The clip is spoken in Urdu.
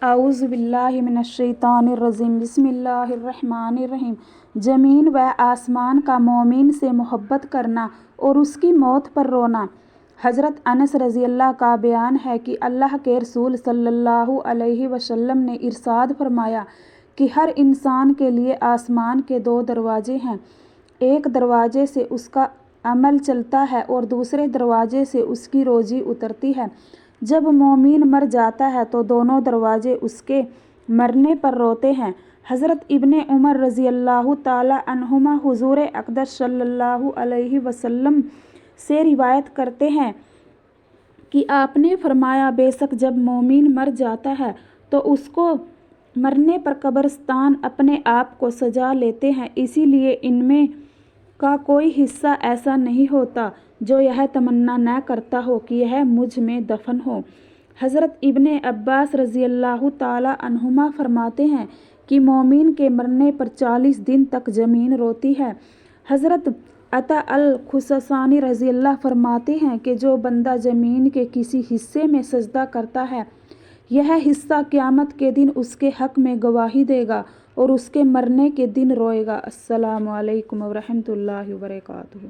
اعوذ باللہ من الشیطان الرجیم بسم اللہ الرحمن الرحیم۔ زمین و آسمان کا مومن سے محبت کرنا اور اس کی موت پر رونا۔ حضرت انس رضی اللہ کا بیان ہے کہ اللہ کے رسول صلی اللہ علیہ وسلم نے ارشاد فرمایا کہ ہر انسان کے لیے آسمان کے دو دروازے ہیں، ایک دروازے سے اس کا عمل چلتا ہے اور دوسرے دروازے سے اس کی روزی اترتی ہے۔ جب مومن مر جاتا ہے تو دونوں دروازے اس کے مرنے پر روتے ہیں۔ حضرت ابن عمر رضی اللہ تعالی عنہما حضور اقدس صلی اللہ علیہ وسلم سے روایت کرتے ہیں کہ آپ نے فرمایا، بے شک جب مومن مر جاتا ہے تو اس کو مرنے پر قبرستان اپنے آپ کو سجا لیتے ہیں، اسی لیے ان میں کا کوئی حصہ ایسا نہیں ہوتا جو یہ تمنا نہ کرتا ہو کہ یہ مجھ میں دفن ہو۔ حضرت ابن عباس رضی اللہ تعالی عنہما فرماتے ہیں کہ مومن کے مرنے پر 40 دن تک زمین روتی ہے۔ حضرت عطا الخراسانی رضی اللہ فرماتے ہیں کہ جو بندہ زمین کے کسی حصے میں سجدہ کرتا ہے، یہ حصہ قیامت کے دن اس کے حق میں گواہی دے گا اور اس کے مرنے کے دن روئے گا۔ السلام علیکم ورحمۃ اللہ وبرکاتہ۔